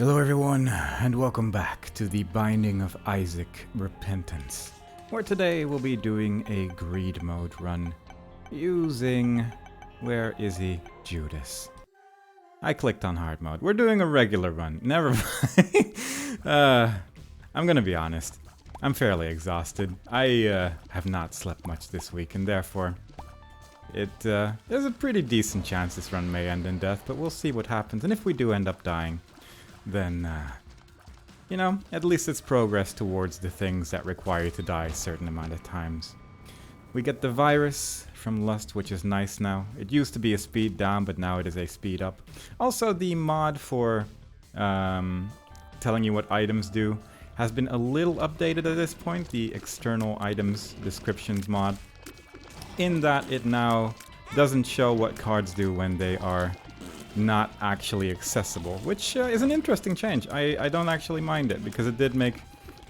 Hello everyone, and welcome back to the Binding of Isaac Repentance, where today we'll be doing a greed mode run using, where is he? Judas. I clicked on hard mode. We're doing a regular run, never mind. I'm gonna be honest, I'm fairly exhausted. I have not slept much this week, and therefore there's a pretty decent chance this run may end in death, but we'll see what happens, and if we do end up dying, then, you know, at least it's progress towards the things that require you to die a certain amount of times. We get the virus from Lust, which is nice now. It used to be a speed down, but now it is a speed up. Also, the mod for telling you what items do has been a little updated at this point, the external items descriptions mod, in that it now doesn't show what cards do when they are not actually accessible, which is an interesting change. I don't actually mind it, because it did make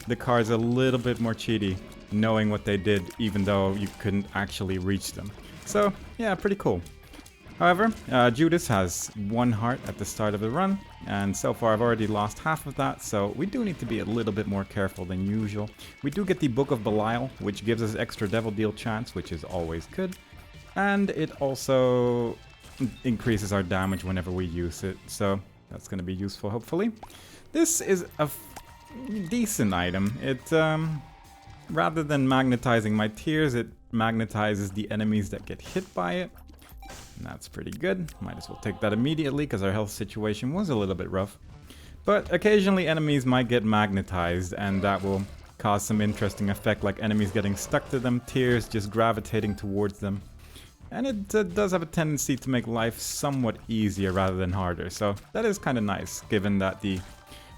the cards a little bit more cheaty, knowing what they did, even though you couldn't actually reach them. So, yeah, pretty cool. However, Judas has 1 heart at the start of the run, and so far I've already lost half of that, so we do need to be a little bit more careful than usual. We do get the Book of Belial, which gives us extra Devil Deal chance, which is always good, and it also increases our damage whenever we use it, so that's going to be useful, hopefully. This is a decent item. It, rather than magnetizing my tears, it magnetizes the enemies that get hit by it. And that's pretty good. Might as well take that immediately, because our health situation was a little bit rough. But occasionally enemies might get magnetized, and that will cause some interesting effect, like enemies getting stuck to them, tears just gravitating towards them. And it does have a tendency to make life somewhat easier rather than harder, so that is kind of nice, given that the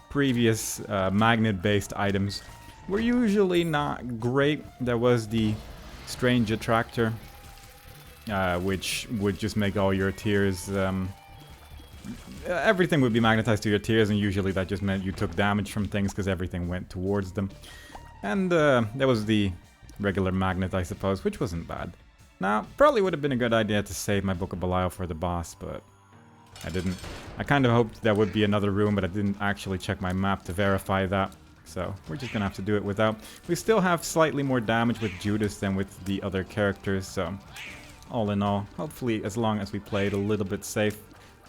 previous magnet-based items were usually not great. There was the Strange Attractor, which would just make all your tears, everything would be magnetized to your tears, and usually that just meant you took damage from things because everything went towards them. And there was the regular magnet, I suppose, which wasn't bad. Now, probably would have been a good idea to save my Book of Belial for the boss, but I didn't. I kind of hoped there would be another room, but I didn't actually check my map to verify that. So, we're just gonna have to do it without. We still have slightly more damage with Judas than with the other characters, so all in all, hopefully as long as we play it a little bit safe,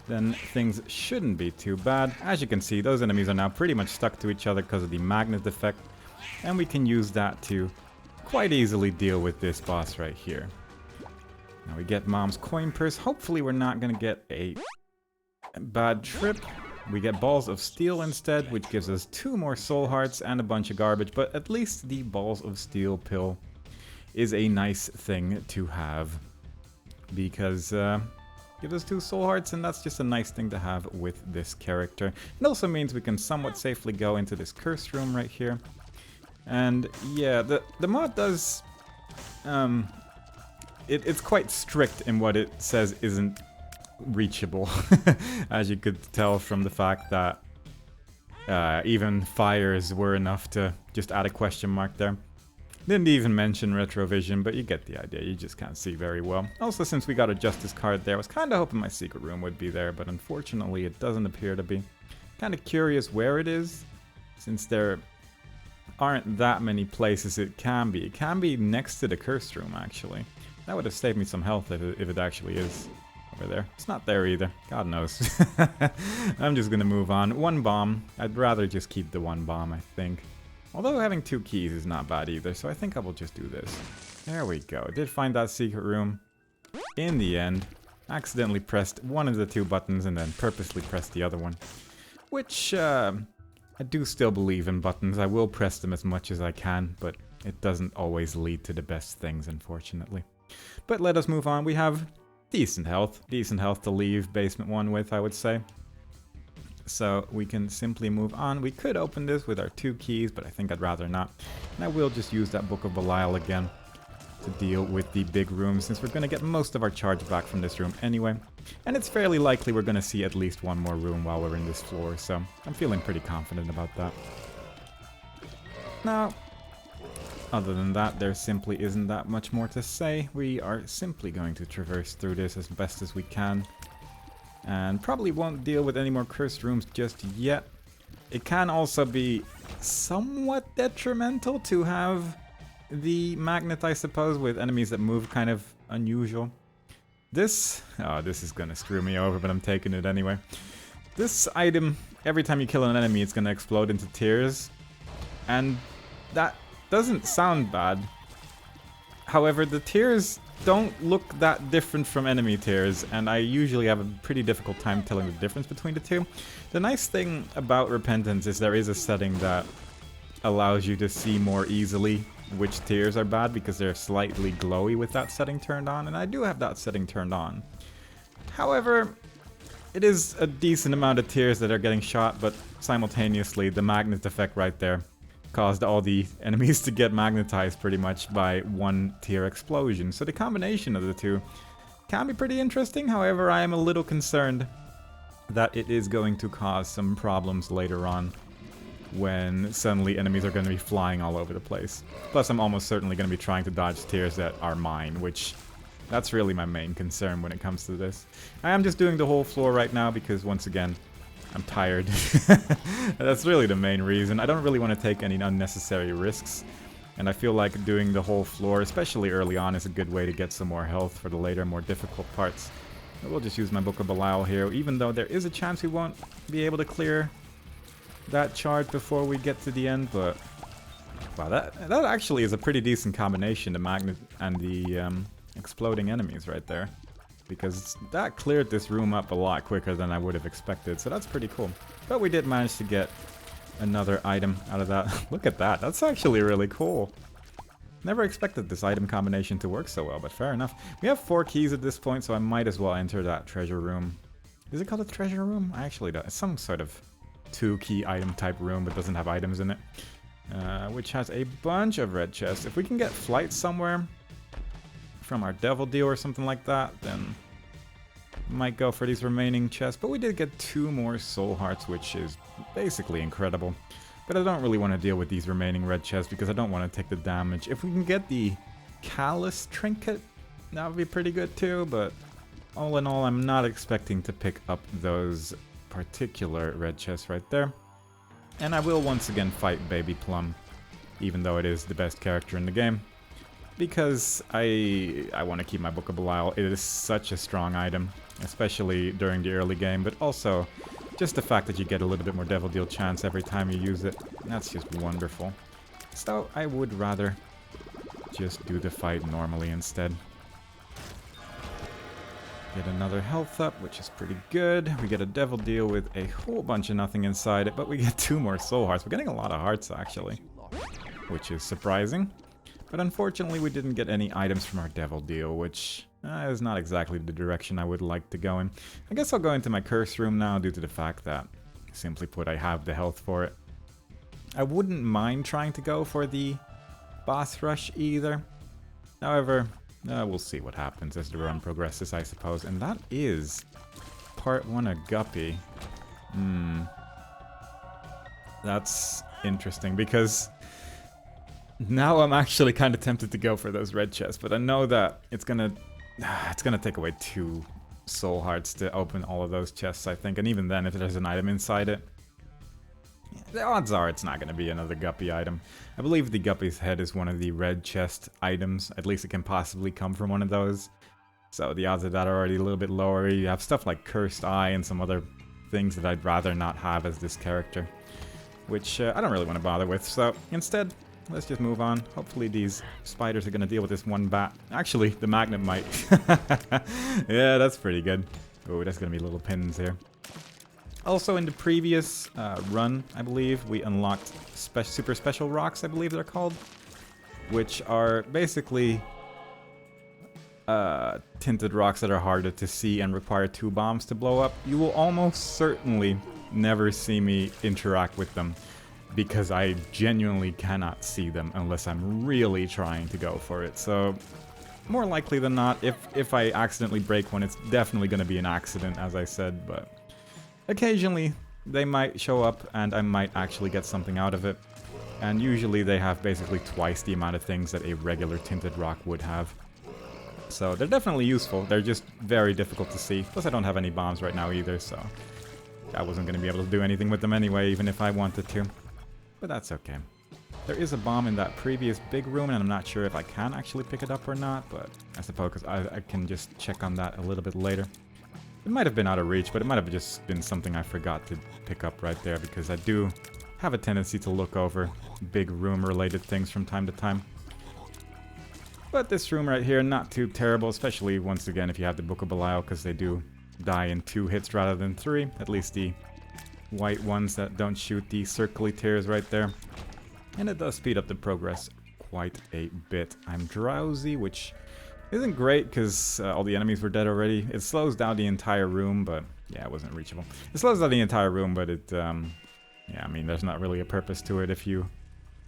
then things shouldn't be too bad. As you can see, those enemies are now pretty much stuck to each other because of the magnet effect, and we can use that to quite easily deal with this boss right here. Now we get Mom's coin purse. Hopefully we're not going to get a bad trip. We get Balls of Steel instead, which gives us 2 more soul hearts and a bunch of garbage, but at least the Balls of Steel pill is a nice thing to have, because gives us 2 soul hearts, and that's just a nice thing to have with this character. It also means we can somewhat safely go into this cursed room right here. And yeah, the mod does it's quite strict in what it says isn't reachable, as you could tell from the fact that even fires were enough to just add a question mark there. Didn't even mention retrovision, but you get the idea, you just can't see very well. Also, since we got a justice card there, I was kind of hoping my secret room would be there, but unfortunately it doesn't appear to be. Kind of curious where it is, since there aren't that many places it can be. It can be next to the cursed room, actually. That would have saved me some health if it actually is over there. It's not there either. God knows. I'm just gonna move on. 1 bomb. I'd rather just keep the 1 bomb, I think. Although having 2 keys is not bad either, so I think I will just do this. There we go. I did find that secret room. In the end, accidentally pressed one of the 2 buttons and then purposely pressed the other one. Which, I do still believe in buttons. I will press them as much as I can, but it doesn't always lead to the best things, unfortunately. But let us move on. We have decent health to leave Basement 1 with, I would say. So we can simply move on. We could open this with our 2 keys, but I think I'd rather not. And I will just use that Book of Belial again to deal with the big room, since we're going to get most of our charge back from this room anyway. And it's fairly likely we're going to see at least 1 more room while we're in this floor, so I'm feeling pretty confident about that. Now, other than that, there simply isn't that much more to say. We are simply going to traverse through this as best as we can. And probably won't deal with any more cursed rooms just yet. it can also be somewhat detrimental to have the magnet, I suppose, with enemies that move kind of unusual. This is gonna screw me over, but I'm taking it anyway. This item, every time you kill an enemy, it's gonna explode into tears. And that doesn't sound bad. However, the tears don't look that different from enemy tears, and I usually have a pretty difficult time telling the difference between the two. The nice thing about Repentance is there is a setting that allows you to see more easily which tears are bad, because they're slightly glowy with that setting turned on, and I do have that setting turned on. However, it is a decent amount of tears that are getting shot, but simultaneously the magnet effect right there caused all the enemies to get magnetized pretty much by one tear explosion. So the combination of the two can be pretty interesting. However, I am a little concerned that it is going to cause some problems later on when suddenly enemies are going to be flying all over the place. Plus, I'm almost certainly going to be trying to dodge tears that are mine, which that's really my main concern when it comes to this. I am just doing the whole floor right now because, once again, I'm tired. That's really the main reason. I don't really want to take any unnecessary risks, and I feel like doing the whole floor, especially early on, is a good way to get some more health for the later, more difficult parts. But we'll just use my Book of Belial here, even though there is a chance we won't be able to clear that charge before we get to the end, but wow, that actually is a pretty decent combination, the magnet and the exploding enemies right there, because that cleared this room up a lot quicker than I would have expected, so that's pretty cool. But we did manage to get another item out of that. Look at that, that's actually really cool. Never expected this item combination to work so well, but fair enough. We have 4 keys at this point, so I might as well enter that treasure room. Is it called a treasure room? I actually don't. It's some sort of 2-key item type room, but doesn't have items in it, which has a bunch of red chests. If we can get flight somewhere from our devil deal or something like that, then might go for these remaining chests. But we did get 2 more soul hearts, which is basically incredible. But I don't really want to deal with these remaining red chests because I don't want to take the damage. If we can get the callus trinket, that would be pretty good too, but all in all, I'm not expecting to pick up those particular red chest right there. And I will once again fight Baby Plum, even though it is the best character in the game, because I want to keep my Book of Belial. It is such a strong item, especially during the early game, but also just the fact that you get a little bit more Devil Deal chance every time you use it. That's just wonderful. So I would rather just do the fight normally instead. Get another health up, which is pretty good. We get a devil deal with a whole bunch of nothing inside it, but we get 2 more soul hearts. We're getting a lot of hearts, actually, which is surprising. But unfortunately, we didn't get any items from our devil deal, which is not exactly the direction I would like to go in. I guess I'll go into my curse room now due to the fact that, simply put, I have the health for it. I wouldn't mind trying to go for the boss rush either. However, we'll see what happens as the run progresses, I suppose. And that is part 1 of Guppy. That's interesting, because now I'm actually kind of tempted to go for those red chests, but I know that it's gonna take away 2 soul hearts to open all of those chests, I think. And even then, if there's an item inside it, the odds are it's not going to be another Guppy item. I believe the Guppy's head is one of the red chest items. At least it can possibly come from one of those. So the odds of that are already a little bit lower. You have stuff like Cursed Eye and some other things that I'd rather not have as this character, which I don't really want to bother with. So instead, let's just move on. Hopefully these spiders are going to deal with this one bat. Actually, the magnet might. Yeah, that's pretty good. Oh, that's going to be little pins here. Also, in the previous run, I believe, we unlocked super special rocks, I believe they're called, which are basically tinted rocks that are harder to see and require 2 bombs to blow up. You will almost certainly never see me interact with them, because I genuinely cannot see them unless I'm really trying to go for it. So, more likely than not, if I accidentally break one, it's definitely going to be an accident, as I said, but occasionally they might show up and I might actually get something out of it. And usually they have basically twice the amount of things that a regular tinted rock would have. So they're definitely useful, they're just very difficult to see. Plus I don't have any bombs right now either, so I wasn't going to be able to do anything with them anyway, even if I wanted to. But that's okay. There is a bomb in that previous big room, and I'm not sure if I can actually pick it up or not, but I suppose I can just check on that a little bit later. It might have been out of reach, but it might have just been something I forgot to pick up right there, because I do have a tendency to look over big room-related things from time to time. But this room right here, not too terrible, especially, once again, if you have the Book of Belial, because they do die in 2 hits rather than 3. At least the white ones that don't shoot the circly tears right there. And it does speed up the progress quite a bit. I'm drowsy, which isn't great because all the enemies were dead already. It slows down the entire room, but yeah, it wasn't reachable. It slows down the entire room, but it, yeah, I mean, there's not really a purpose to it if you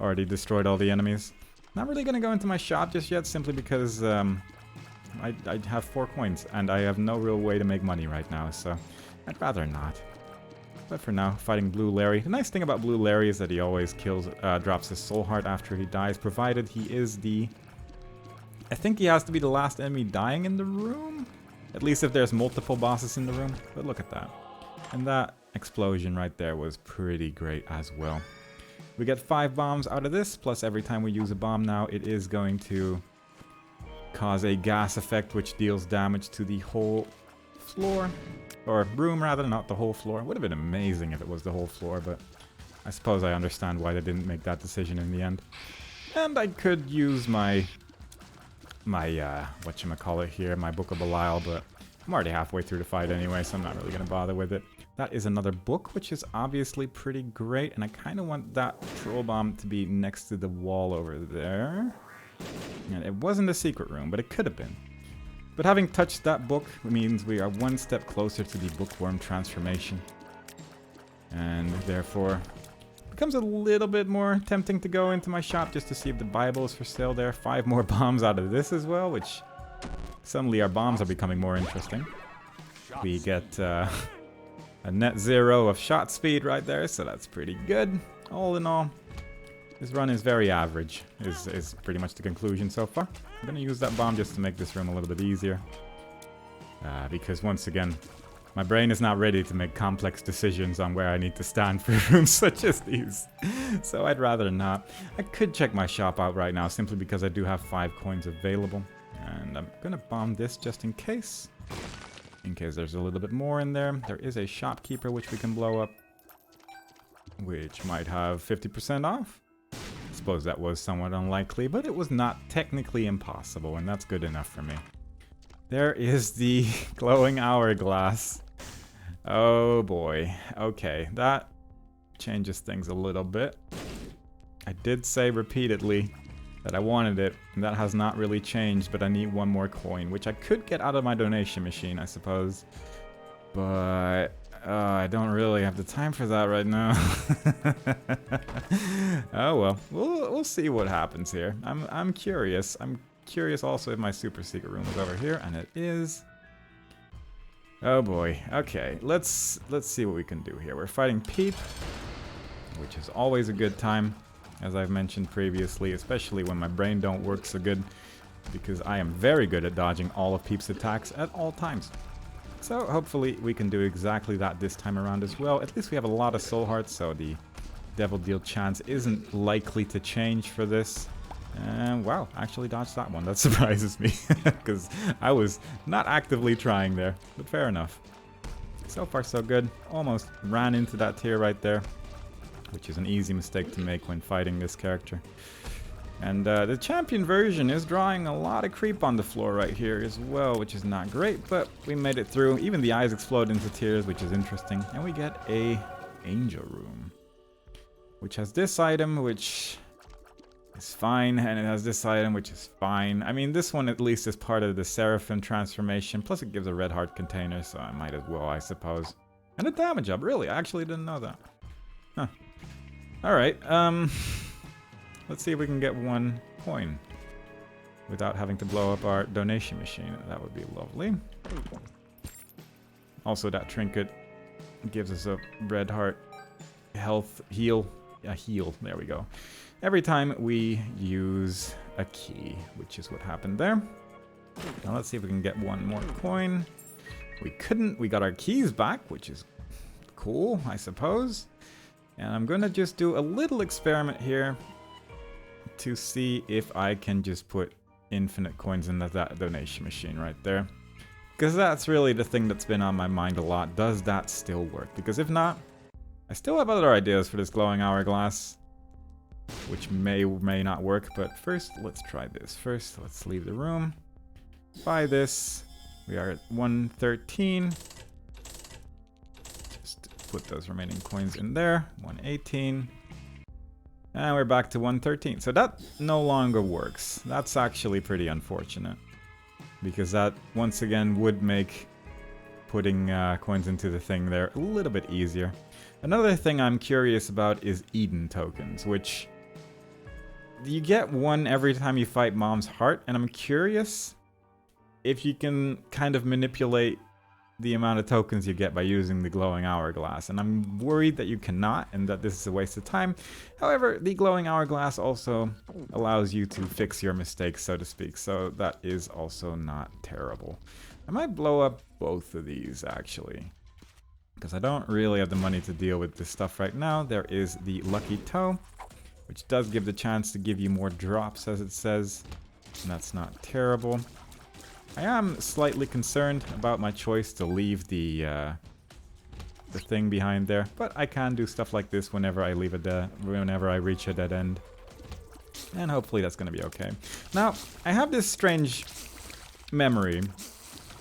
already destroyed all the enemies. Not really going to go into my shop just yet, simply because I have 4 coins, and I have no real way to make money right now, so I'd rather not. But for now, fighting Blue Larry. The nice thing about Blue Larry is that he always drops his soul heart after he dies, provided he is the... I think he has to be the last enemy dying in the room? At least if there's multiple bosses in the room. But look at that. And that explosion right there was pretty great as well. We get 5 bombs out of this, plus every time we use a bomb now, it is going to cause a gas effect which deals damage to the whole floor. Or room rather, not the whole floor. Would have been amazing if it was the whole floor, but I suppose I understand why they didn't make that decision in the end. And I could use my whatchamacallit here, my Book of Belial, but I'm already halfway through the fight anyway, so I'm not really going to bother with it. That is another book, which is obviously pretty great, and I kind of want that troll bomb to be next to the wall over there. And it wasn't a secret room, but it could have been. But having touched that book means we are 1 step closer to the bookworm transformation. And therefore, it becomes a little bit more tempting to go into my shop just to see if the Bible is for sale there. 5 more bombs out of this as well, which suddenly our bombs are becoming more interesting. We get a net 0 of shot speed right there, so that's pretty good. All in all, this run is very average, is pretty much the conclusion so far. I'm going to use that bomb just to make this room a little bit easier. Because once again, my brain is not ready to make complex decisions on where I need to stand for rooms such as these. So I'd rather not. I could check my shop out right now simply because I do have 5 coins available. And I'm going to bomb this just in case. In case there's a little bit more in there. There is a shopkeeper which we can blow up, which might have 50% off. I suppose that was somewhat unlikely, but it was not technically impossible, and that's good enough for me. There is the glowing hourglass. Oh boy. Okay, that changes things a little bit. I did say repeatedly that I wanted it, and that has not really changed, but I need 1 more coin, which I could get out of my donation machine, I suppose. But I don't really have the time for that right now. Oh well, we'll see what happens here. I'm curious. I'm curious also if my super secret room is over here, and it is. Oh boy. Okay, let's see what we can do here. We're fighting Peep, which is always a good time, as I've mentioned previously, especially when my brain don't work so good, because I am very good at dodging all of Peep's attacks at all times. So hopefully we can do exactly that this time around as well. At least we have a lot of soul hearts, so the devil deal chance isn't likely to change for this. And wow, actually dodged that one. That surprises me, because I was not actively trying there, but fair enough. So far so good. Almost ran into that tier right there, which is an easy mistake to make when fighting this character. And the champion version is drawing a lot of creep on the floor right here as well, which is not great, but we made it through. Even the eyes explode into tears, which is interesting. And we get a angel room, which has this item, which is fine, and it has this item, which is fine. I mean, this one at least is part of the Seraphim transformation, plus it gives a red heart container, so I might as well, I suppose. And a damage up, really? I actually didn't know that. Huh. Alright, let's see if we can get 1 coin without having to blow up our donation machine. That would be lovely. Also, that trinket gives us a red heart health heal. A heal, there we go. Every time we use a key, which is what happened there. Now let's see if we can get 1 more coin. We couldn't. We got our keys back, which is cool, I suppose. And I'm gonna just do a little experiment here to see if I can just put infinite coins in that donation machine right there. Because that's really the thing that's been on my mind a lot. Does that still work? Because if not, I still have other ideas for this glowing hourglass, which may or may not work. But first, let's try this. First, let's leave the room. Buy this. We are at 113. Just put those remaining coins in there. 118. And we're back to 113. So that no longer works. That's actually pretty unfortunate. Because that, once again, would make putting coins into the thing there a little bit easier. Another thing I'm curious about is Eden tokens, which you get one every time you fight Mom's Heart, and I'm curious if you can kind of manipulate the amount of tokens you get by using the glowing hourglass. And I'm worried that you cannot, and that this is a waste of time. However, the glowing hourglass also allows you to fix your mistakes, so to speak, so that is also not terrible. I might blow up both of these, actually, because I don't really have the money to deal with this stuff right now. There is the Lucky Toe, which does give the chance to give you more drops, as it says, and that's not terrible. I am slightly concerned about my choice to leave the thing behind there, but I can do stuff like this whenever I leave whenever I reach a dead end, and hopefully that's going to be okay. Now, I have this strange memory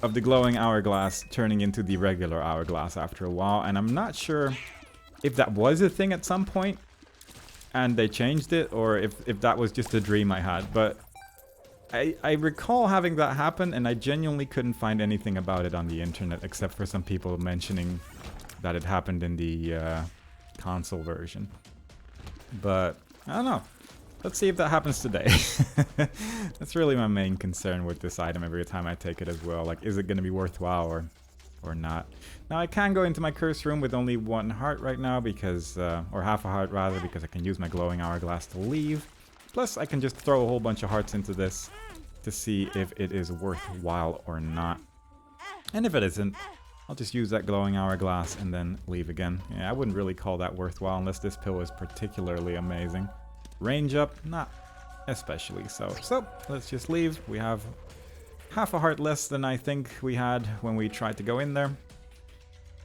of the glowing hourglass turning into the regular hourglass after a while, and I'm not sure if that was a thing at some point and they changed it, or if that was just a dream I had, but I recall having that happen, and I genuinely couldn't find anything about it on the internet except for some people mentioning that it happened in the console version. But I don't know. Let's see if that happens today. That's really my main concern with this item every time I take it as well. Like, is it going to be worthwhile or not? Now, I can go into my curse room with only 1 heart right now because, or half a heart rather, because I can use my glowing hourglass to leave. Plus, I can just throw a whole bunch of hearts into this to see if it is worthwhile or not. And if it isn't, I'll just use that glowing hourglass and then leave again. Yeah, I wouldn't really call that worthwhile unless this pill is particularly amazing. Range up, not especially so. So, let's just leave. We have half a heart less than I think we had when we tried to go in there.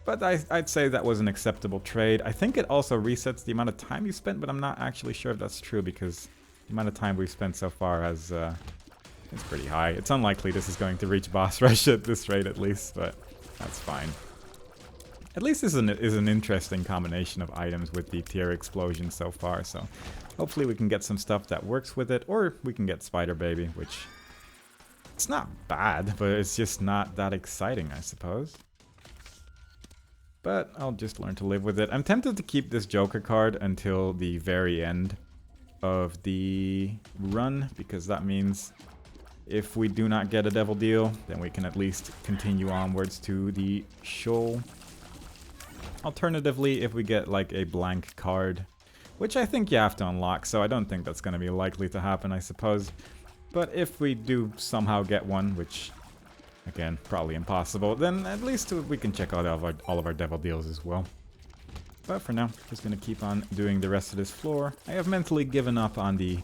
But I'd say that was an acceptable trade. I think it also resets the amount of time you spent, but I'm not actually sure if that's true because the amount of time we've spent so far has, it's pretty high. It's unlikely this is going to reach boss rush at this rate at least, but that's fine. At least this is an interesting combination of items with the tier explosion so far, so hopefully we can get some stuff that works with it, or we can get Spider Baby, which it's not bad, but it's just not that exciting, I suppose. But I'll just learn to live with it. I'm tempted to keep this Joker card until the very end of the run, because that means if we do not get a devil deal, then we can at least continue onwards to the shoal. Alternatively, if we get like a blank card, which I think you have to unlock, so I don't think that's going to be likely to happen, I suppose. But if we do somehow get one, which, again, probably impossible, then at least we can check out all of our devil deals as well. But for now, just going to keep on doing the rest of this floor. I have mentally given up on the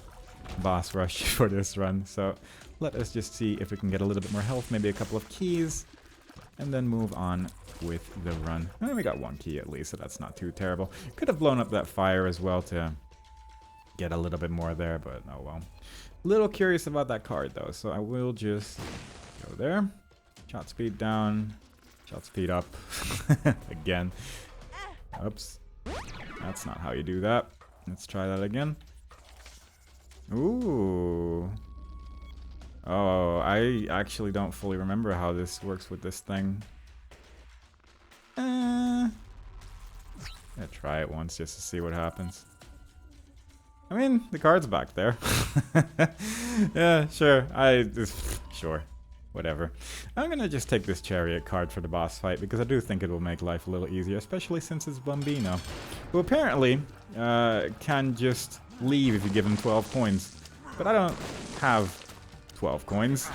boss rush for this run, so let us just see if we can get a little bit more health, maybe a couple of keys, and then move on with the run. And we got 1 key at least, so that's not too terrible. Could have blown up that fire as well to get a little bit more there, but oh well. Little curious about that card though, so I will just go there. Shot speed down, shot speed up. Again. Oops. That's not how you do that. Let's try that again. Ooh. Oh, I actually don't fully remember how this works with this thing. I'll try it once just to see what happens. I mean, the card's back there. Yeah, sure. Sure. Whatever. I'm gonna just take this chariot card for the boss fight because I do think it will make life a little easier, especially since it's Bambino, who apparently can just leave if you give him 12 coins. But I don't have 12 coins,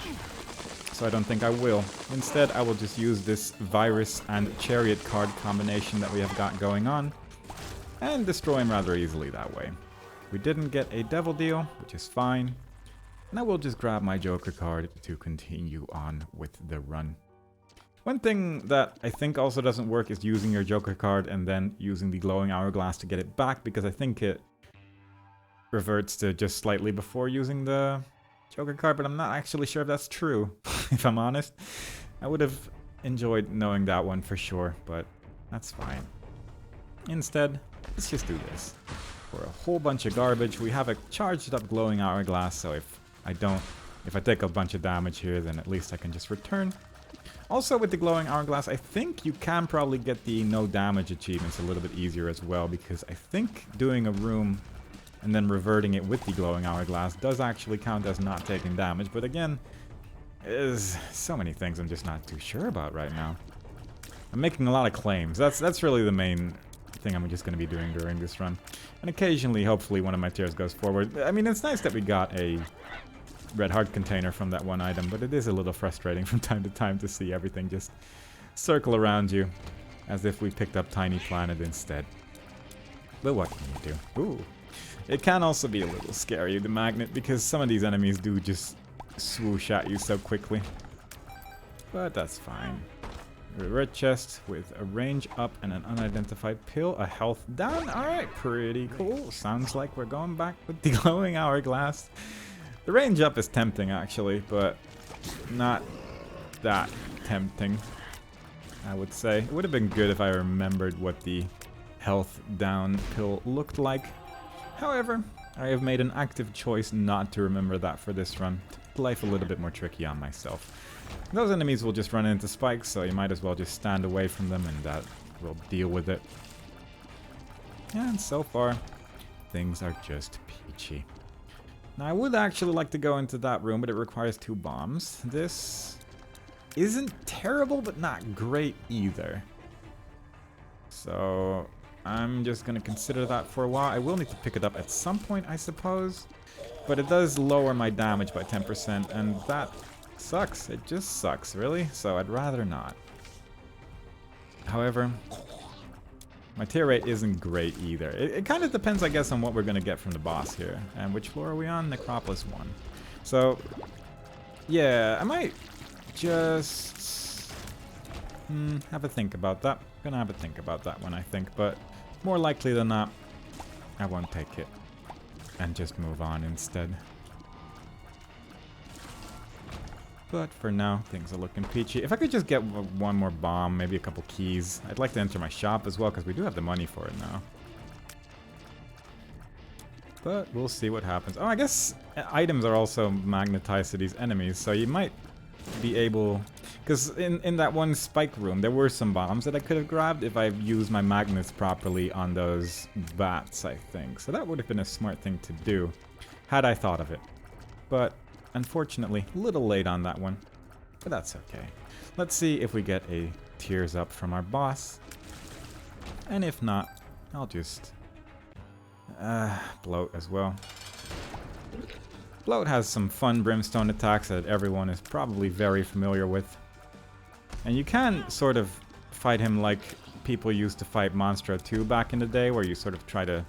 so so I don't think I will. Instead, I will just use this Virus and Chariot card combination that we have got going on, and destroy him rather easily that way. We didn't get a Devil Deal, which is fine, and I will just grab my Joker card to continue on with the run. One thing that I think also doesn't work is using your Joker card and then using the Glowing Hourglass to get it back, because I think it reverts to just slightly before using the Joker card, but I'm not actually sure if that's true, if I'm honest. I would have enjoyed knowing that one for sure, but that's fine. Instead, let's just do this. For a whole bunch of garbage, we have a charged up Glowing Hourglass, so if I take a bunch of damage here, then at least I can just return. Also with the Glowing Hourglass, I think you can probably get the no damage achievements a little bit easier as well, because I think doing a room and then reverting it with the Glowing Hourglass does actually count as not taking damage, but again, there's so many things I'm just not too sure about right now. I'm making a lot of claims. That's really the main thing I'm just going to be doing during this run. And occasionally, hopefully, one of my tiers goes forward. I mean, it's nice that we got a red heart container from that one item, but it is a little frustrating from time to time to see everything just circle around you as if we picked up Tiny Planet instead. But what can you do? Ooh. It can also be a little scary, the magnet, because some of these enemies do just swoosh at you so quickly. But that's fine. A red chest with a range up and an unidentified pill, a health down. Alright, pretty cool. Sounds like we're going back with the Glowing Hourglass. The range up is tempting, actually, but not that tempting, I would say. It would have been good if I remembered what the health down pill looked like. However, I have made an active choice not to remember that for this run, to make life a little bit more tricky on myself. Those enemies will just run into spikes, so you might as well just stand away from them and that will deal with it. And so far, things are just peachy. Now, I would actually like to go into that room, but it requires 2 bombs. This isn't terrible, but not great either. So I'm just going to consider that for a while. I will need to pick it up at some point, I suppose. But it does lower my damage by 10%, and that sucks. It just sucks, really. So I'd rather not. However, my tier rate isn't great either. It kind of depends, I guess, on what we're going to get from the boss here. And which floor are we on? Necropolis 1. So, yeah, I might just have a think about that. Gonna have a think about that one, I think. But more likely than not, I won't take it. And just move on instead. But for now, things are looking peachy. If I could just get one more bomb, maybe a couple keys. I'd like to enter my shop as well, because we do have the money for it now. But we'll see what happens. Oh, I guess items are also magnetized to these enemies, so you might be able... Because in that one spike room, there were some bombs that I could have grabbed if I used my magnets properly on those bats, I think. So that would have been a smart thing to do, had I thought of it. But unfortunately, a little late on that one. But that's okay. Let's see if we get a tears up from our boss. And if not, I'll just bloat as well. Bloat has some fun brimstone attacks that everyone is probably very familiar with. And you can sort of fight him like people used to fight Monstro 2 back in the day, where you sort of try to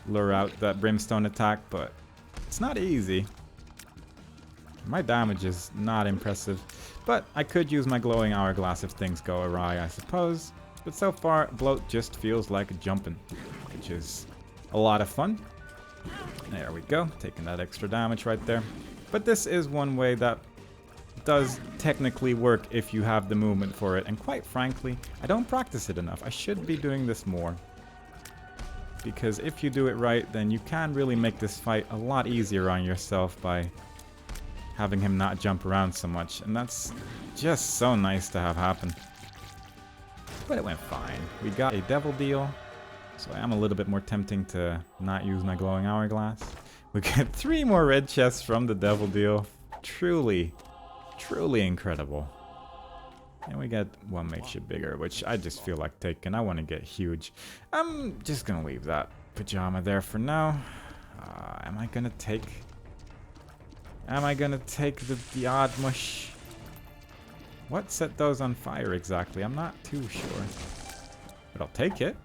lure out that brimstone attack, but it's not easy. My damage is not impressive, but I could use my Glowing Hourglass if things go awry, I suppose. But so far, Bloat just feels like jumping, which is a lot of fun. There we go, taking that extra damage right there. But this is one way that does technically work if you have the movement for it, and quite frankly, I don't practice it enough. I should be doing this more. Because if you do it right, then you can really make this fight a lot easier on yourself by having him not jump around so much, and that's just so nice to have happen. But it went fine. We got a Devil Deal, so I am a little bit more tempting to not use my Glowing Hourglass. We get 3 more red chests from the Devil Deal. Truly, truly incredible. And we get one makeshift bigger, which I just feel like taking. I want to get huge. I'm just gonna leave that pajama there for now. Am I gonna take the odd mush? What set those on fire exactly? I'm not too sure. But I'll take it.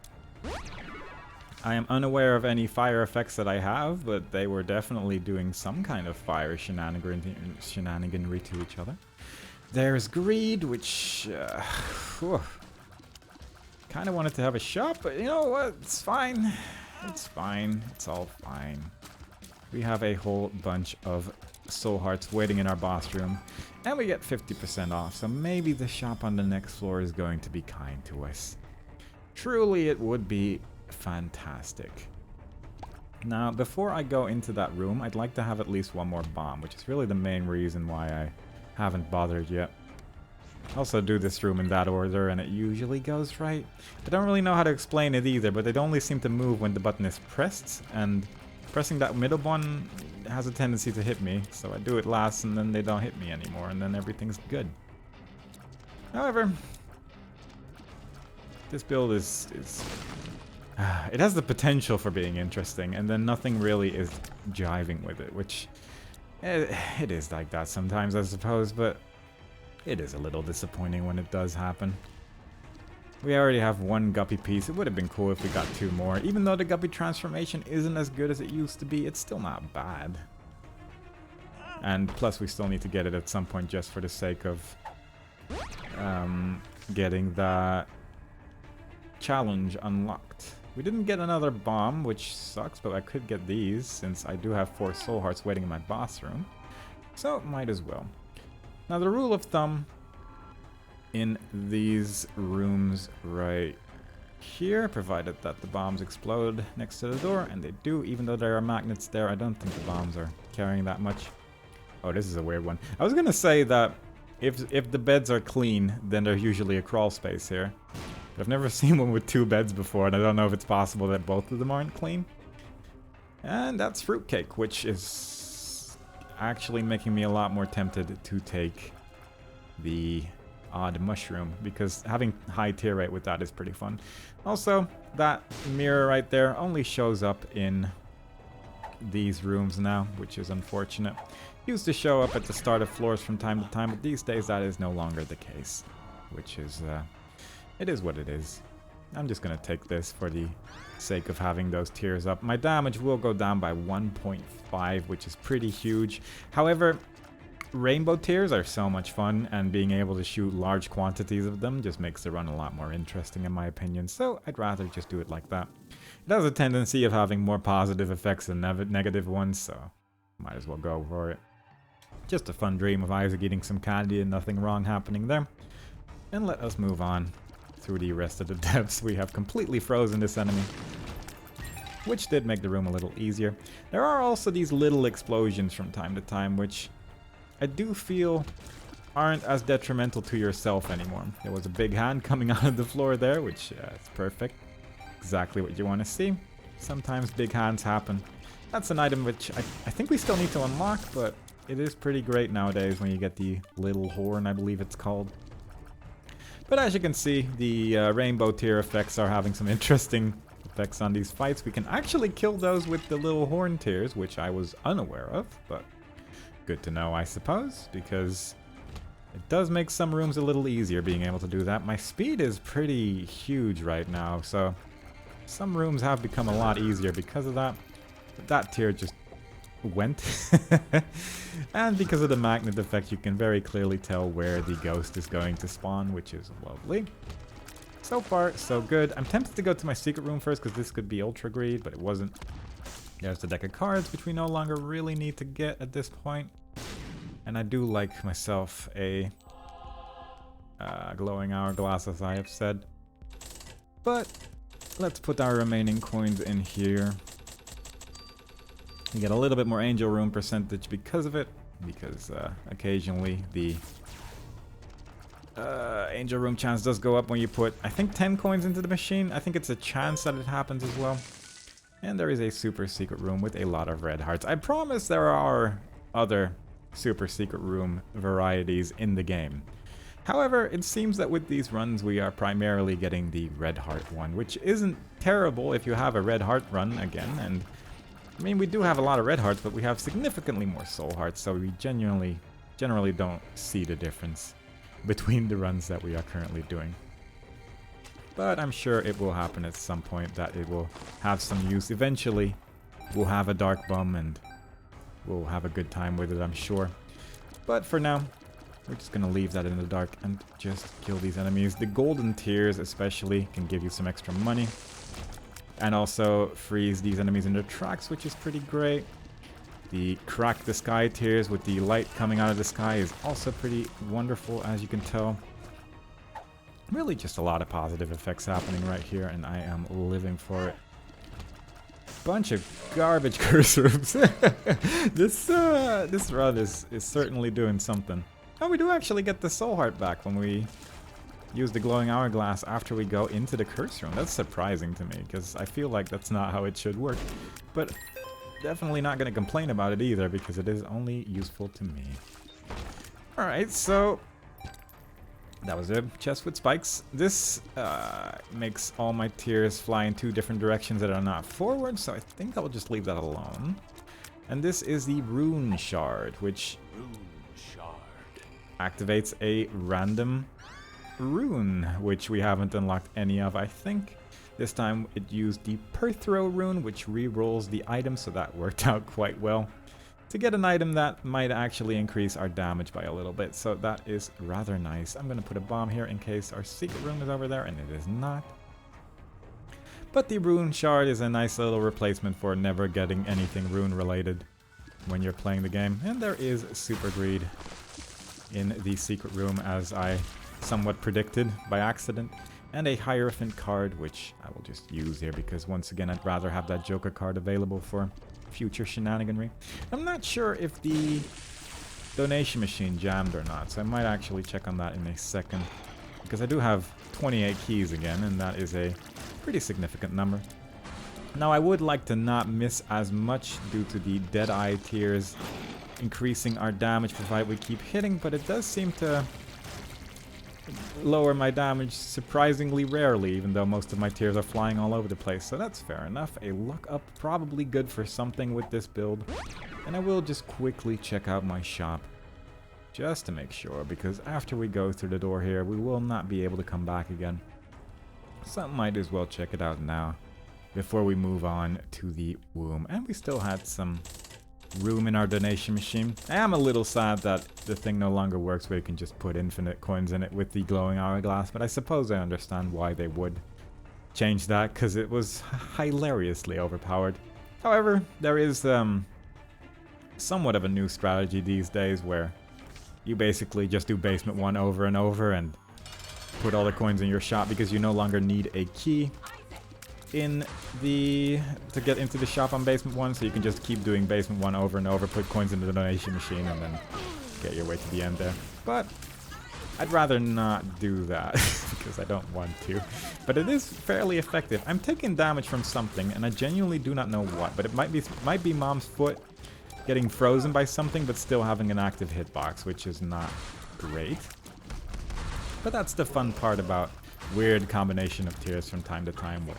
I am unaware of any fire effects that I have, but they were definitely doing some kind of fire shenaniganry to each other. There's greed, which... kind of wanted to have a shop, but you know what? It's fine. It's fine. It's all fine. We have a whole bunch of soul hearts waiting in our boss room, and we get 50% off, so maybe the shop on the next floor is going to be kind to us. Truly, it would be fantastic. Now, before I go into that room, I'd like to have at least one more bomb, which is really the main reason why I haven't bothered yet. Also do this room in that order, and it usually goes right. I don't really know how to explain it either, but it only seems to move when the button is pressed, and pressing that middle one has a tendency to hit me, so I do it last and then they don't hit me anymore, and then everything's good. However, this build is it has the potential for being interesting, and then nothing really is jiving with it, which it is like that sometimes, I suppose, but it is a little disappointing when it does happen. We already have one guppy piece. It would have been cool if we got 2 more. Even though the guppy transformation isn't as good as it used to be, it's still not bad. And plus we still need to get it at some point just for the sake of getting that challenge unlocked. We didn't get another bomb, which sucks, but I could get these since I do have 4 soul hearts waiting in my boss room. So might as well. Now the rule of thumb in these rooms right here, provided that the bombs explode next to the door, and they do, even though there are magnets there, I don't think the bombs are carrying that much. Oh, this is a weird one. I was gonna say that if the beds are clean, then there's usually a crawl space here. But I've never seen one with 2 beds before, and I don't know if it's possible that both of them aren't clean. And that's fruitcake, which is actually making me a lot more tempted to take the odd mushroom, because having high tier rate with that is pretty fun. Also, that mirror right there only shows up in these rooms now, which is unfortunate. Used to show up at the start of floors from time to time, but these days that is no longer the case, which is it is what it is. I'm just gonna take this for the sake of having those tiers up. My damage will go down by 1.5, which is pretty huge. However, rainbow tiers are so much fun, and being able to shoot large quantities of them just makes the run a lot more interesting in my opinion, so I'd rather just do it like that. It has a tendency of having more positive effects than negative ones, so might as well go for it. Just a fun dream of Isaac eating some candy and nothing wrong happening there. And let us move on through the rest of the depths. We have completely frozen this enemy, which did make the room a little easier. There are also these little explosions from time to time, which I do feel aren't as detrimental to yourself anymore. There was a big hand coming out of the floor there, which is perfect. Exactly what you want to see. Sometimes big hands happen. That's an item which I think we still need to unlock, but it is pretty great nowadays when you get the little horn, I believe it's called. But as you can see, the rainbow tier effects are having some interesting effects on these fights. We can actually kill those with the little horn tiers, which I was unaware of, but good to know, I suppose, because it does make some rooms a little easier being able to do that. My speed is pretty huge right now, so some rooms have become a lot easier because of that. But that tier just went. And because of the magnet effect, you can very clearly tell where the ghost is going to spawn, which is lovely. So far, so good. I'm tempted to go to my secret room first, because this could be Ultra Greed, but it wasn't. There's the deck of cards, which we no longer really need to get at this point. And I do like myself a glowing hourglass, as I have said. But let's put our remaining coins in here. We get a little bit more angel room percentage because of it, because occasionally the angel room chance does go up when you put, I think, 10 coins into the machine. I think it's a chance that it happens as well. And there is a super secret room with a lot of red hearts. I promise there are other super secret room varieties in the game. However, it seems that with these runs we are primarily getting the red heart one, which isn't terrible if you have a red heart run again. And I mean, we do have a lot of red hearts, but we have significantly more soul hearts, so we generally don't see the difference. between the runs that we are currently doing. But I'm sure it will happen at some point, that it will have some use. Eventually, we'll have a dark bum and we'll have a good time with it, I'm sure. But for now, we're just gonna leave that in the dark and just kill these enemies. The golden tears especially can give you some extra money. And also freeze these enemies in their tracks, which is pretty great. The crack the sky tears with the light coming out of the sky is also pretty wonderful, as you can tell. Really just a lot of positive effects happening right here, and I am living for it. Bunch of garbage curse rooms. This run is certainly doing something. Oh, we do actually get the soul heart back when we use the glowing hourglass after we go into the curse room. That's surprising to me, because I feel like that's not how it should work. But definitely not going to complain about it either, because it is only useful to me. Alright, so that was a chest with spikes. This makes all my tears fly in 2 different directions that are not forward, so I think I'll just leave that alone. And this is the rune shard, which activates a random rune, which we haven't unlocked any of, I think. This time it used the Perthrow rune, which re-rolls the item, so that worked out quite well. To get an item that might actually increase our damage by a little bit, so that is rather nice. I'm going to put a bomb here in case our secret room is over there, and it is not. But the rune shard is a nice little replacement for never getting anything rune related when you're playing the game. And there is super greed in the secret room, as I somewhat predicted by accident. And a Hierophant card, which I will just use here because once again I'd rather have that Joker card available for future shenaniganry. I'm not sure if the donation machine jammed or not, so I might actually check on that in a second, because I do have 28 keys again, and that is a pretty significant number. Now I would like to not miss as much due to the Deadeye tears increasing our damage provided we keep hitting, but it does seem to lower my damage surprisingly rarely, even though most of my tears are flying all over the place, so that's fair enough. A luck up, probably good for something with this build. And I will just quickly check out my shop, just to make sure, because after we go through the door here, we will not be able to come back again. So I might as well check it out now, before we move on to the womb. And we still had some room in our donation machine. I am a little sad that the thing no longer works where you can just put infinite coins in it with the glowing hourglass, but I suppose I understand why they would change that, because it was hilariously overpowered. However, there is somewhat of a new strategy these days where you basically just do basement 1 over and over and put all the coins in your shop, because you no longer need a key to get into the shop on basement 1, so you can just keep doing basement 1 over and over, put coins into the donation machine, and then get your way to the end there. But I'd rather not do that because I don't want to. But it is fairly effective. I'm taking damage from something, and I genuinely do not know what, but it might be Mom's foot getting frozen by something, but still having an active hitbox, which is not great. But that's the fun part about weird combination of tears from time to time, where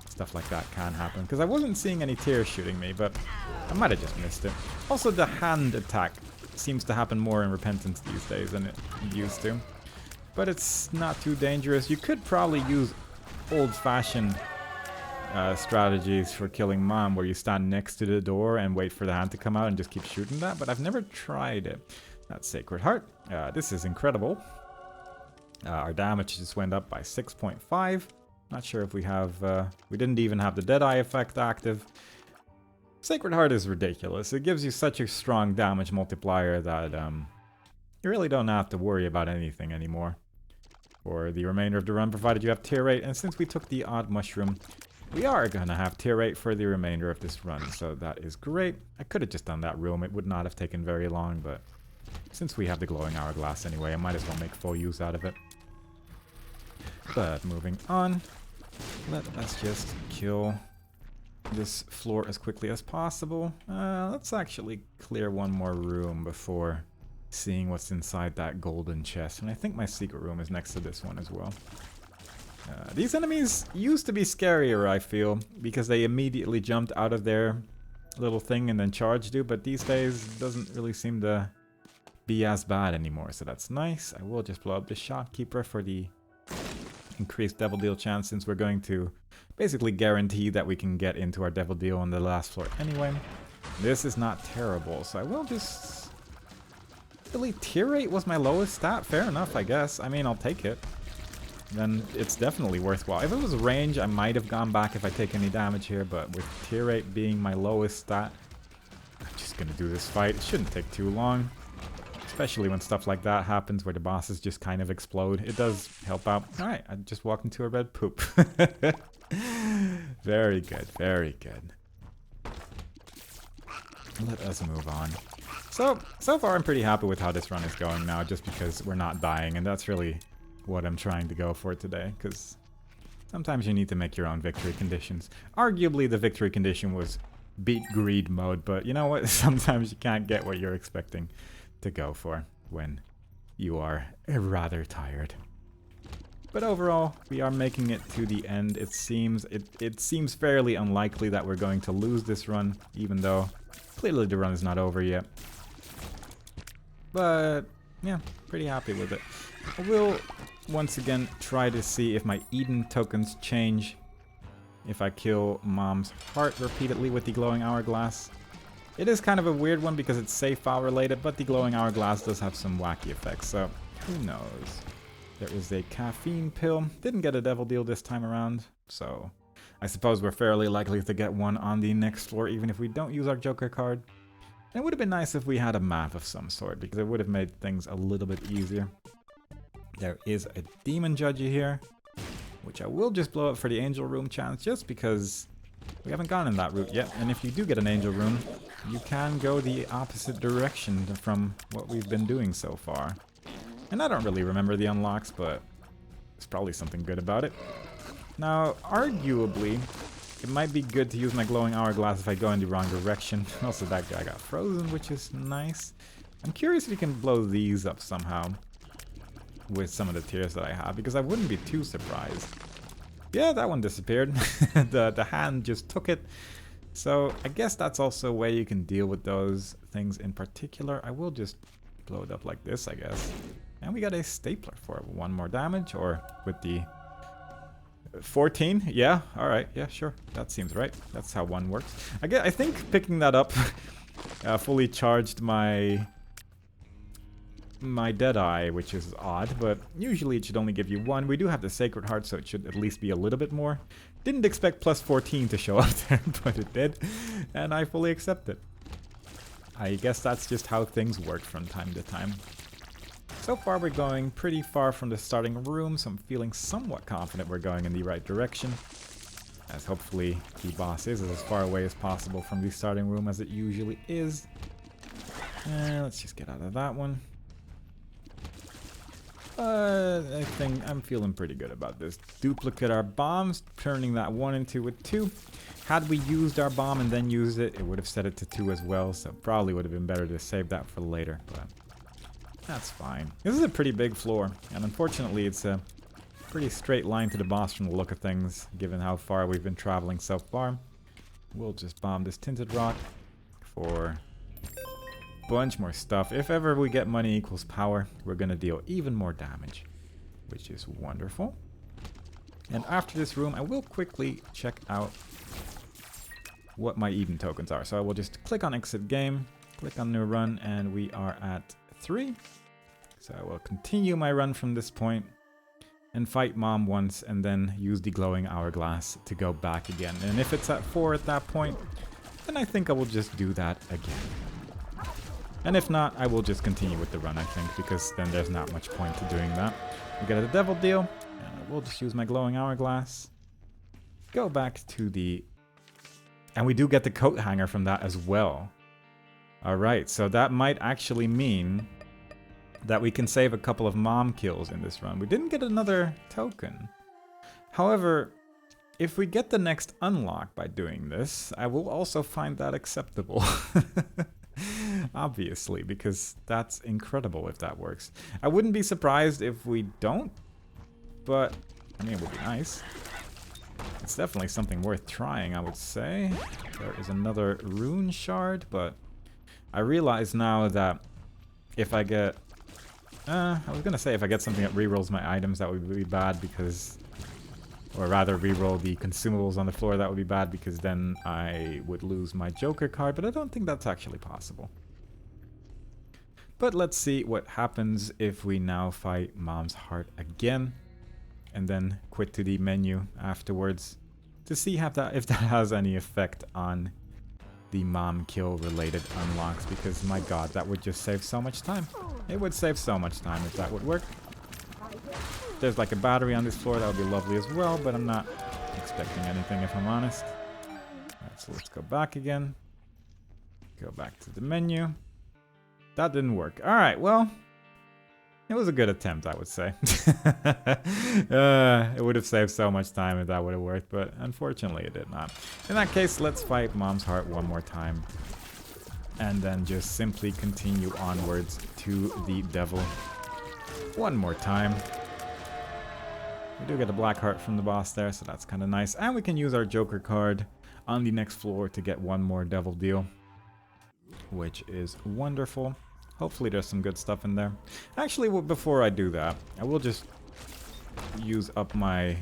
stuff like that can happen, because I wasn't seeing any tears shooting me, but I might have just missed it. Also, the hand attack seems to happen more in Repentance these days than it used to, but it's not too dangerous. You could probably use old-fashioned strategies for killing Mom, where you stand next to the door and wait for the hand to come out and just keep shooting that, but I've never tried it. That's Sacred Heart. This is incredible. Our damage just went up by 6.5. Not sure if we have, we didn't even have the Deadeye effect active. Sacred Heart is ridiculous. It gives you such a strong damage multiplier that you really don't have to worry about anything anymore for the remainder of the run, provided you have tier rate. And since we took the odd mushroom, we are gonna have tier rate for the remainder of this run, so that is great. I could have just done that room. It would not have taken very long, but since we have the glowing hourglass anyway, I might as well make full use out of it. But moving on, let's just kill this floor as quickly as possible. Let's actually clear one more room before seeing what's inside that golden chest. And I think my secret room is next to this one as well. These enemies used to be scarier, I feel, because they immediately jumped out of their little thing and then charged you, but these days it doesn't really seem to be as bad anymore, so that's nice. I will just blow up the shopkeeper for the increased devil deal chance, since we're going to basically guarantee that we can get into our devil deal on the last floor anyway. This is not terrible, so I will just... Really, tier 8 was my lowest stat? Fair enough, I guess. I mean, I'll take it. Then it's definitely worthwhile. If it was range, I might have gone back if I take any damage here, but with tier 8 being my lowest stat, I'm just gonna do this fight. It shouldn't take too long. Especially when stuff like that happens where the bosses just kind of explode. It does help out. Alright, I just walked into a red poop. Very good, very good. Let us move on. So far I'm pretty happy with how this run is going now, just because we're not dying, and that's really what I'm trying to go for today, because sometimes you need to make your own victory conditions. Arguably the victory condition was beat greed mode, but you know what? Sometimes you can't get what you're expecting to go for when you are rather tired. But overall, we are making it to the end. It seems fairly unlikely that we're going to lose this run, even though clearly the run is not over yet. But yeah, pretty happy with it. I will once again try to see if my Eden tokens change if I kill Mom's heart repeatedly with the glowing hourglass. It is kind of a weird one because it's save file related, but the glowing hourglass does have some wacky effects, so who knows. There is a caffeine pill. Didn't get a devil deal this time around, so I suppose we're fairly likely to get one on the next floor even if we don't use our Joker card. And it would have been nice if we had a map of some sort, because it would have made things a little bit easier. There is a demon judgy here, which I will just blow up for the angel room chance, just because we haven't gone in that route yet. And if you do get an angel room, you can go the opposite direction from what we've been doing so far. And I don't really remember the unlocks, but there's probably something good about it. Now, arguably, it might be good to use my glowing hourglass if I go in the wrong direction. Also, that guy got frozen, which is nice. I'm curious if you can blow these up somehow with some of the tiers that I have, because I wouldn't be too surprised. Yeah, that one disappeared. the hand just took it. So I guess that's also a way you can deal with those things in particular. I will just blow it up like this, I guess. And we got a stapler for 1 more damage, or with the 14? Yeah, alright, yeah, sure. That seems right. That's how one works. I think picking that up fully charged my Deadeye, which is odd, but usually it should only give you 1. We do have the Sacred Heart, so it should at least be a little bit more. Didn't expect plus 14 to show up there, but it did, and I fully accept it. I guess that's just how things work from time to time. So far we're going pretty far from the starting room, so I'm feeling somewhat confident we're going in the right direction. As hopefully the boss is as far away as possible from the starting room as it usually is. And let's just get out of that one. I think I'm feeling pretty good about this. Duplicate our bombs, turning that 1 into a 2. Had we used our bomb and then used it, it would have set it to 2 as well, so probably would have been better to save that for later, but that's fine. This is a pretty big floor, and unfortunately it's a pretty straight line to the boss from the look of things, given how far we've been traveling so far. We'll just bomb this tinted rock for a bunch more stuff. If ever we get money equals power, we're gonna deal even more damage, which is wonderful. And after this room, I will quickly check out what my Eden tokens are. So I will just click on exit game, click on new run, and we are at 3. So I will continue my run from this point and fight Mom once, and then use the glowing hourglass to go back again. And if it's at 4 at that point, then I think I will just do that again. And if not, I will just continue with the run, I think, because then there's not much point to doing that. We get a devil deal, and I will just use my glowing hourglass. Go back to the... And we do get the coat hanger from that as well. Alright, so that might actually mean that we can save a couple of mom kills in this run. We didn't get another token. However, if we get the next unlock by doing this, I will also find that acceptable. Obviously, because that's incredible if that works. I wouldn't be surprised if we don't, but I mean, it would be nice. It's definitely something worth trying, I would say. There is another rune shard, but I realize now that if I get... I was gonna say if I get something that rerolls my items, that would be bad because... Or rather, reroll the consumables on the floor, that would be bad because then I would lose my Joker card, but I don't think that's actually possible. But let's see what happens if we now fight Mom's Heart again, and then quit to the menu afterwards to see if that has any effect on the mom kill related unlocks, because my god, that would just save so much time. It would save so much time if that would work. There's like a battery on this floor, that would be lovely as well, but I'm not expecting anything if I'm honest. Alright, so let's go back again. Go back to the menu. That didn't work. Alright, well, it was a good attempt, I would say. It would have saved so much time if that would have worked, but unfortunately it did not. In that case, let's fight Mom's Heart one more time. And then just simply continue onwards to the devil. One more time. We do get a black heart from the boss there, so that's kind of nice. And we can use our Joker card on the next floor to get one more devil deal, which is wonderful. Hopefully there's some good stuff in there. Actually, before I do that, I will just use up my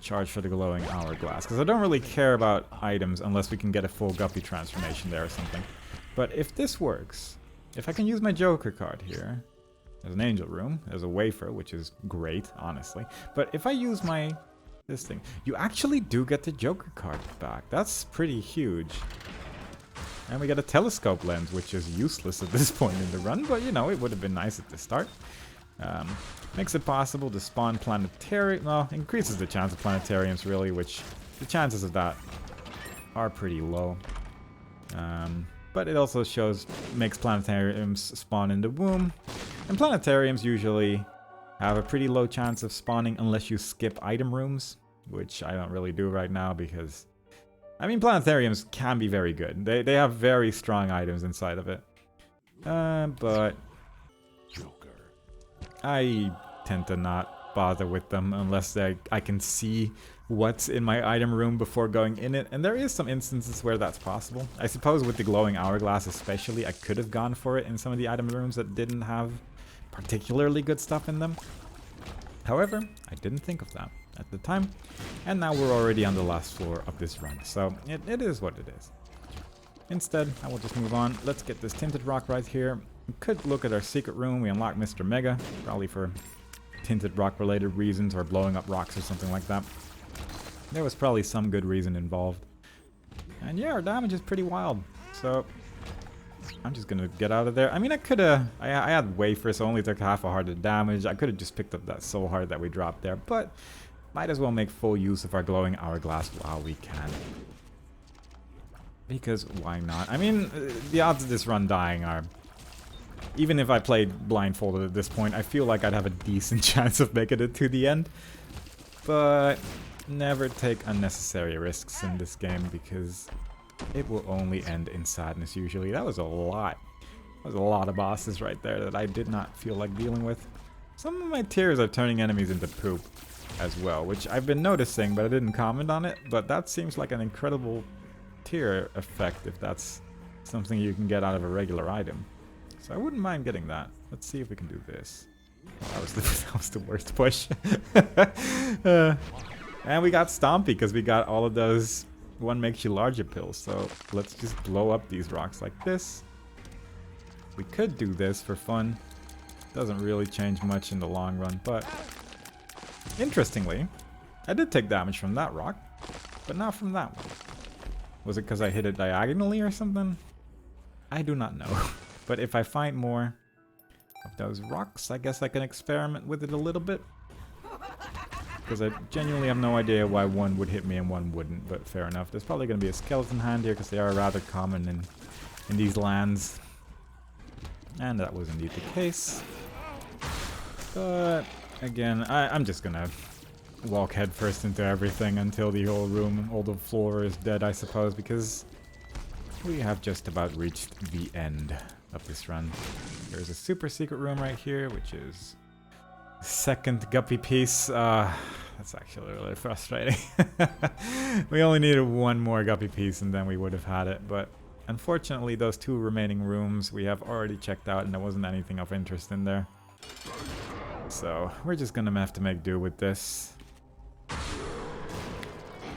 charge for the glowing hourglass, because I don't really care about items unless we can get a full guppy transformation there or something. But if this works, if I can use my Joker card here, there's an angel room, there's a wafer, which is great, honestly. But if I use this thing, you actually do get the Joker card back. That's pretty huge. And we get a telescope lens, which is useless at this point in the run, but you know, it would have been nice at the start. Makes it possible to spawn planetarium. Well, increases the chance of planetariums, really, which the chances of that are pretty low. But it also makes planetariums spawn in the womb. And planetariums usually have a pretty low chance of spawning unless you skip item rooms, which I don't really do right now because, I mean, planetariums can be very good. They have very strong items inside of it. But I tend to not bother with them unless I can see what's in my item room before going in it. And there is some instances where that's possible. I suppose with the glowing hourglass especially, I could have gone for it in some of the item rooms that didn't have particularly good stuff in them. However, I didn't think of that at the time. And now we're already on the last floor of this run. So it is what it is. Instead, I will just move on. Let's get this tinted rock right here. We could look at our secret room. We unlock Mr. Mega, probably for tinted rock related reasons or blowing up rocks or something like that. There was probably some good reason involved. And yeah, our damage is pretty wild. So I'm just gonna get out of there. I mean, I could've... I had wafer, so only took half a heart of damage. I could've just picked up that soul heart that we dropped there, but might as well make full use of our glowing hourglass while we can. Because why not? I mean, the odds of this run dying are... Even if I played blindfolded at this point, I feel like I'd have a decent chance of making it to the end. But never take unnecessary risks in this game because it will only end in sadness usually. That was a lot. That was a lot of bosses right there that I did not feel like dealing with. Some of my tears are turning enemies into poop as well, which I've been noticing, but I didn't comment on it. But that seems like an incredible tear effect if that's something you can get out of a regular item. So I wouldn't mind getting that. Let's see if we can do this. That was the worst push. And we got Stompy because we got all of those one makes you larger pills. So let's just blow up these rocks like this. We could do this for fun. Doesn't really change much in the long run, but interestingly, I did take damage from that rock, but not from that one. Was it because I hit it diagonally or something? I do not know. But if I find more of those rocks, I guess I can experiment with it a little bit. Because I genuinely have no idea why one would hit me and one wouldn't, but fair enough. There's probably going to be a skeleton hand here because they are rather common in these lands. And that was indeed the case. But again, I'm just going to walk headfirst into everything until the whole room, all the floor is dead, I suppose, because we have just about reached the end of this run. There's a super secret room right here, which is second guppy piece. That's actually really frustrating. We only needed one more guppy piece and then we would have had it, but unfortunately, those 2 remaining rooms we have already checked out, and there wasn't anything of interest in there. So we're just gonna have to make do with this.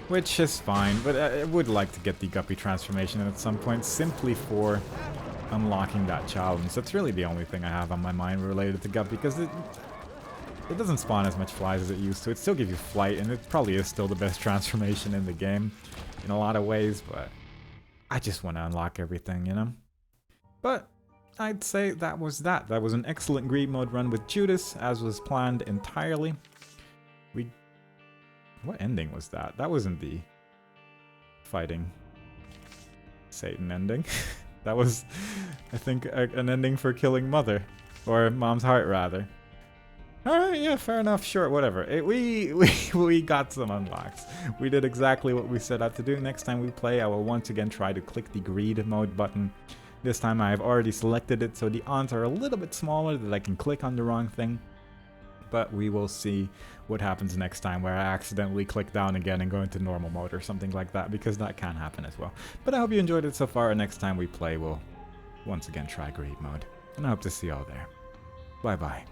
Which is fine, but I would like to get the Guppy transformation at some point, simply for unlocking that challenge. That's really the only thing I have on my mind related to Guppy, because it doesn't spawn as much flies as it used to. It still gives you flight, and it probably is still the best transformation in the game in a lot of ways, but I just want to unlock everything, you know? But I'd say that was that. That was an excellent greed mode run with Judas, as was planned entirely. What ending was that? That wasn't the fighting Satan ending. That was, I think, an ending for killing Mother. Or Mom's Heart, rather. Alright, yeah, fair enough, sure, whatever. We got some unlocks. We did exactly what we set out to do. Next time we play, I will once again try to click the greed mode button. This time I have already selected it, so the odds are a little bit smaller that I can click on the wrong thing. But we will see what happens next time, where I accidentally click down again and go into normal mode or something like that, because that can happen as well. But I hope you enjoyed it so far, and next time we play, we'll once again try greed mode. And I hope to see you all there. Bye bye.